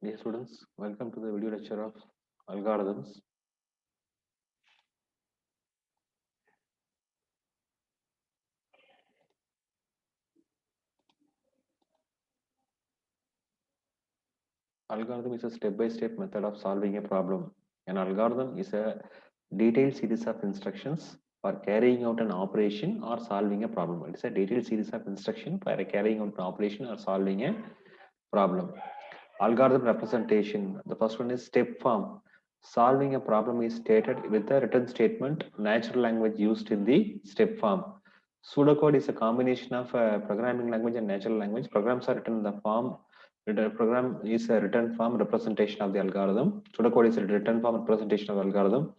Dear students, welcome to the video lecture of algorithms. Algorithm is a step-by-step method of solving a problem. An algorithm is a detailed series of instructions for carrying out an operation or solving a problem. It is a detailed series of instructions for carrying out an operation or solving a problem. Algorithm representation. The first one is step form. Solving a problem is stated with a written statement, natural language used in the step form. Pseudocode is a combination of programming language and natural language. Programs are written in the form. The program is a written form representation of the algorithm. Pseudocode is a written form representation of the algorithm.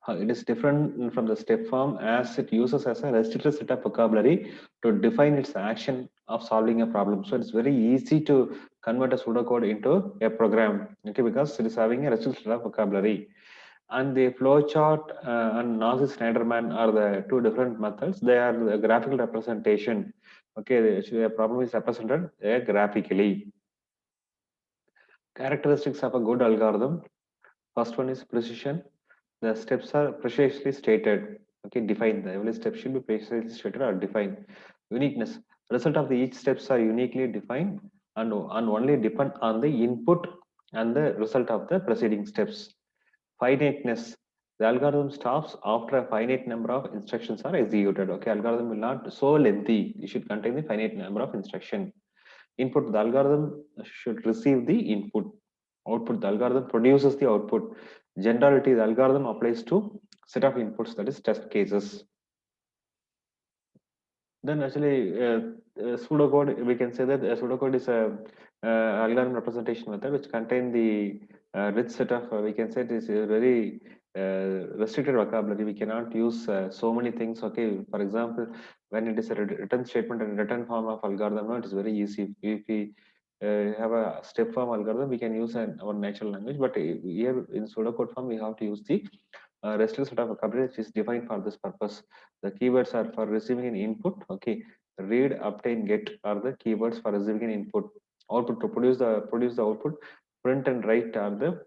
It is different from the step form as it uses as a restricted set of vocabulary to define its action of solving a problem. So it's very easy to convert a pseudocode into a program, okay, because it is having a restricted set of vocabulary. And the flowchart and Nazi-Schneiderman are the two different methods. They are the graphical representation. Okay, the problem is represented graphically. Characteristics of a good algorithm. First one is precision. The steps are precisely stated. Okay, defined. Every step should be precisely stated or defined. Uniqueness. Result of each steps are uniquely defined and only depend on the input and the result of the preceding steps. Finiteness. The algorithm stops after a finite number of instructions are executed. Okay, algorithm will not so lengthy. It should contain the finite number of instruction. Input. The algorithm should receive the input. Output. The algorithm produces the output. Generality. The algorithm applies to set of inputs, that is test cases. Then actually pseudocode, we can say that pseudocode is a algorithm representation method which contain the rich set of we can say it is a very restricted vocabulary. We cannot use so many things. Okay, for example, when it is a written statement and written form of algorithm, no, it is very easy. If we have a step form algorithm, we can use our natural language, but here in pseudocode form we have to use the restricted set of vocabulary which is defined for this purpose. The keywords are for receiving an input. Okay, read, obtain, get are the keywords for receiving an input. Output to produce the output. Print and write are the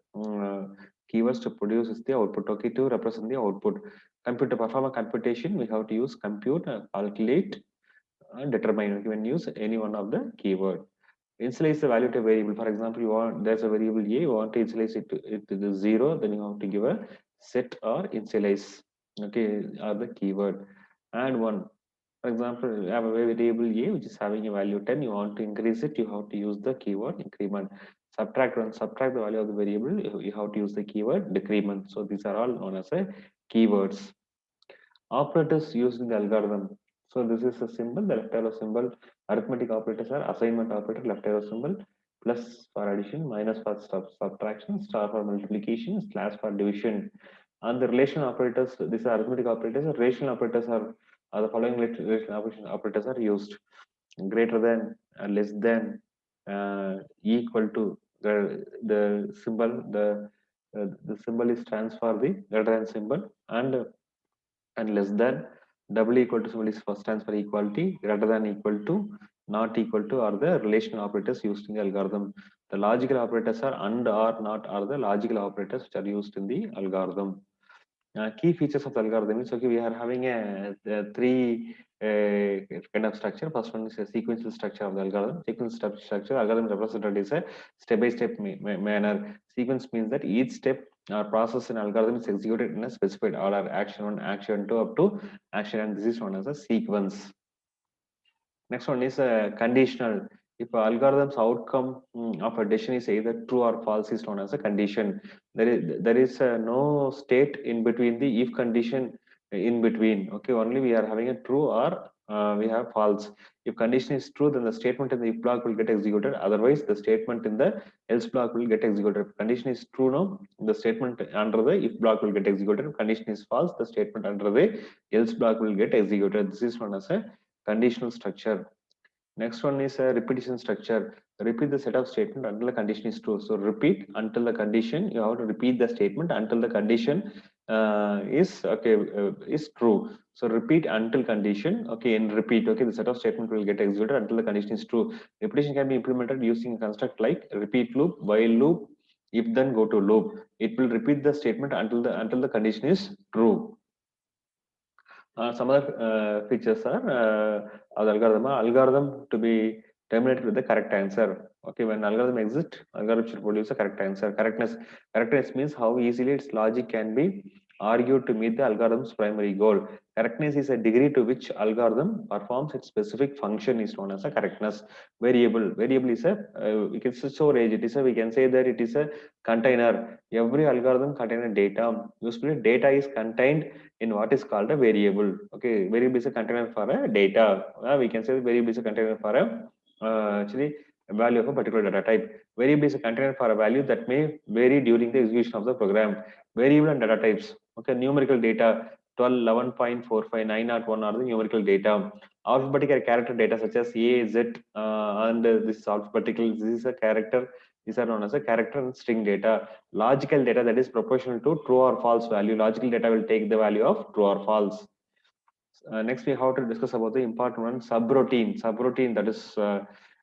keywords to produce is the output. Okay, to represent the output. Compute to perform a computation, we have to use compute, calculate, determine. We can use any one of the keyword. Initialize the value to a variable. For example, you want there's a variable a, you want to initialize it to the 0, then you have to give a set or initialize. Okay, are the keyword. And one. For example, you have a variable a which is having a value 10. You want to increase it, you have to use the keyword increment. Subtract the value of the variable, you have to use the keyword decrement. So these are all known as a keywords. Operators used in the algorithm. So this is a symbol, the left arrow symbol. Arithmetic operators are assignment operator, left arrow symbol, plus for addition, minus for subtraction, star for multiplication, slash for division. And the relational operators, these are arithmetic operators, relational operators are the following relational operators are used. Greater than, less than, equal to. The symbol, the symbol is stands for the greater than symbol, and less than, double equal to symbol is first stands for equality, greater than equal to, not equal to are the relational operators used in the algorithm. The logical operators are and or not are the logical operators which are used in the algorithm. Key features of the algorithm is, okay, we are having a three kind of structure. First one is a sequential structure of the algorithm. Sequential structure algorithm represented is a step-by-step manner. Sequence means that each step or process in algorithm is executed in a specified order: action 1, action 2, up to action, and this is known as a sequence. Next one is conditional. If algorithm's outcome of a decision is either true or false, is known as a condition. There is no state in between the if condition in between. Okay, only we are having a true or we have false. If condition is true, then the statement in the if block will get executed. Otherwise, the statement in the else block will get executed. If condition is true, no, the statement under the if block will get executed. If condition is false, the statement under the else block will get executed. This is known as a conditional structure. Next one is a repetition structure. Repeat the set of statement until the condition is true. So repeat until the condition. You have to repeat the statement until the condition is true. So repeat until condition. Okay, in repeat. Okay, the set of statement will get executed until the condition is true. Repetition can be implemented using a construct like repeat loop, while loop, if then go to loop. It will repeat the statement until the condition is true. Some other features are of the algorithm. Algorithm to be terminated with the correct answer. Okay, when algorithm exists, algorithm should produce a correct answer. Correctness means how easily its logic can be argued to meet the algorithm's primary goal. Correctness is a degree to which algorithm performs its specific function is known as a correctness. Variable is a we can say storage. It is a, we can say that it is a container. Every algorithm contains data. Usually, data is contained in what is called a variable. Okay, variable is a container for a data. We can say variable is a container for a actually a value of a particular data type. Variable is a container for a value that may vary during the execution of the program. Variable and data types. Okay, numerical data 12, 11.45901 are the numerical data. Alphabetical character data such as A, Z, and this is alphabetical. This is a character. These are known as a character and string data. Logical data that is proportional to true or false value. Logical data will take the value of true or false. Next, we have to discuss about the important one, subroutine. Subroutine, that is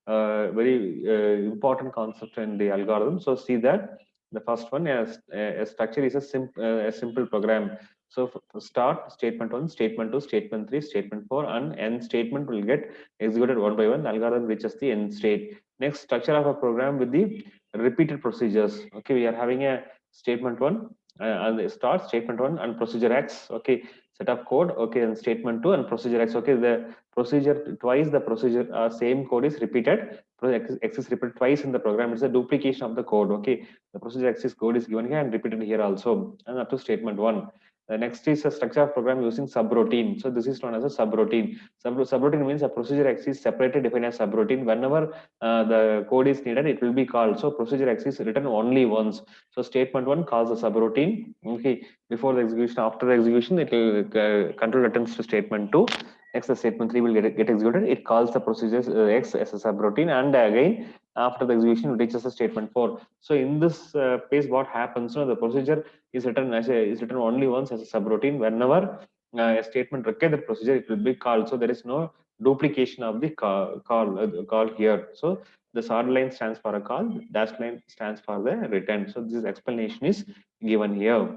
very important concept in the algorithm. So see that the first one, a structure is a simple program. So for start, statement 1, statement 2, statement 3, statement 4, and end statement will get executed one by one. The algorithm reaches the end state. Next, structure of a program with the repeated procedures. Okay, we are having a statement 1, and the start, statement 1, and procedure X. Okay, set of code. Okay, and statement 2 and procedure X. Okay, the procedure twice, the procedure same code is repeated. X is repeated twice in the program. It's a duplication of the code. Okay, the procedure X is code is given here and repeated here also, and up to statement 1. The next is a structure of program using subroutine. So this is known as a subroutine. Subroutine means a procedure X is separately defined as subroutine. Whenever the code is needed, it will be called. So procedure X is written only once. So statement 1 calls the subroutine. Okay, before the execution, after the execution, it will control returns to statement 2. Next, the statement 3 will get executed. It calls the procedures X as a subroutine, and again after the execution, it reaches the statement 4. So in this case, what happens? The procedure is written only once as a subroutine. Whenever a statement requires the procedure, it will be called. So there is no duplication of the call here. So the sort line stands for a call, dash line stands for the return. So this explanation is given here.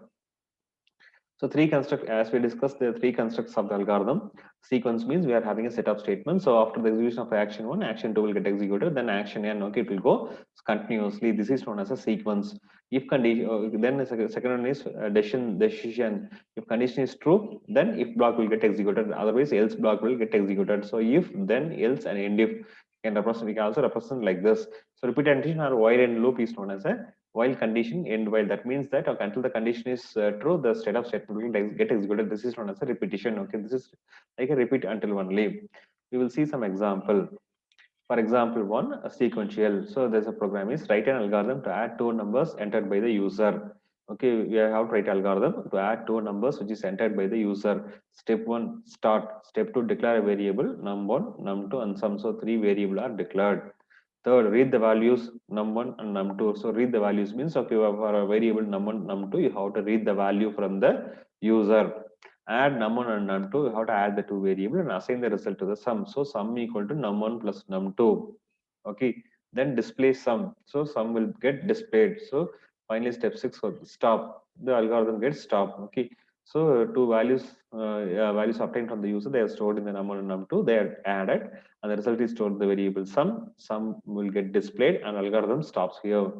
So three construct, as we discussed, the three constructs of the algorithm. Sequence means we are having a set of statements. So after the execution of action 1, action 2 will get executed, then action n, okay, it will go continuously. This is known as a sequence. If condition, then the second one is decision. If condition is true, then if block will get executed. Otherwise, else block will get executed. So if, then, else, and end if can represent, we can also represent like this. So repeat condition or while and loop is known as a while condition end while. That means that until the condition is true, the state of statement will get executed. This is known as a repetition. Okay, this is like a repeat until only. We will see some example. For example, one, a sequential. So there's a program is write an algorithm to add two numbers entered by the user. Okay, we have to write algorithm to add two numbers which is entered by the user. Step 1, start. Step 2, declare a variable num1, num2, and sum. So three variables are declared. Third, read the values num1 and num2. So read the values means, okay, for a variable num1, num2, you have to read the value from the user. Add num1 and num2, you have to add the two variables and assign the result to the sum. So sum equal to num1 plus num2. Okay, then display sum. So sum will get displayed. So finally, step 6 for stop. The algorithm gets stopped. Okay, so two values obtained from the user, they are stored in the num1 and num2. They are added, and the result is stored in the variable sum. Sum will get displayed, and algorithm stops here.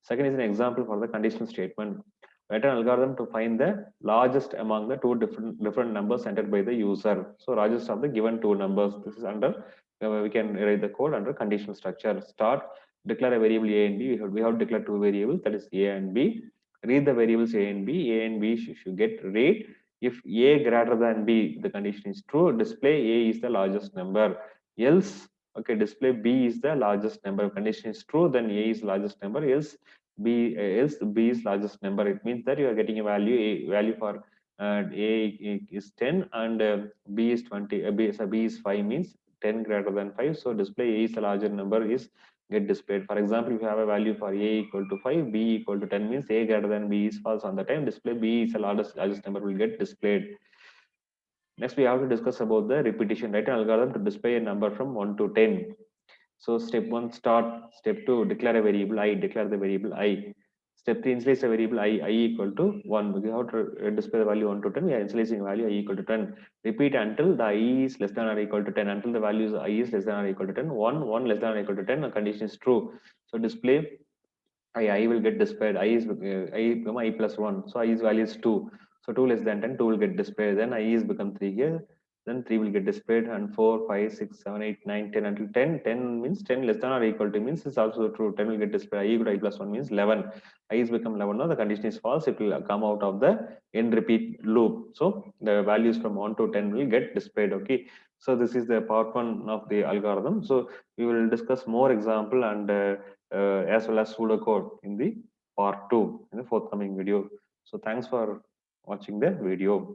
Second is an example for the conditional statement. Write an algorithm to find the largest among the two different numbers entered by the user. So largest of the given two numbers. This is under, we can write the code under conditional structure. Start, declare a variable A and B. We have declared two variables, that is A and B. Read the variables A and B. A and B should get read. If A greater than B, the condition is true. Display A is the largest number. Else, okay, display B is the largest number. If condition is true, then A is largest number. Else B is largest number. It means that you are getting a value for A is 10 and B is 20. B is 5 means 10 greater than 5. So display A is the larger number is get displayed. For example, if you have a value for a equal to 5, b equal to 10 means a greater than b is false. On the time display b is the largest number will get displayed. Next, we have to discuss about the repetition, right? An algorithm to display a number from 1 to 10. So step 1 start, step 2 declare a variable I, declare the variable I. Step 3 initialize a variable I equal to 1. We have to display the value 1 to 10. We are initializing value I equal to 10. Repeat until the I is less than or equal to 10. Until the value is I is less than or equal to 10. 1 less than or equal to 10. The condition is true. So display I will get displayed. I is I become I plus 1. So I's value is 2. So 2 less than 10, 2 will get displayed. Then I is become 3 here. Then 3 will get displayed, and 4, 5, 6, 7, 8, 9, 10 until 10. 10 means 10 less than or equal to means it's also true. 10 will get displayed. I equal to I plus 1 means 11. I is become 11. Now the condition is false. It will come out of the end repeat loop. So the values from 1 to 10 will get displayed. Okay. So this is the part 1 of the algorithm. So we will discuss more example and as well as pseudocode in the part 2 in the forthcoming video. So thanks for watching the video.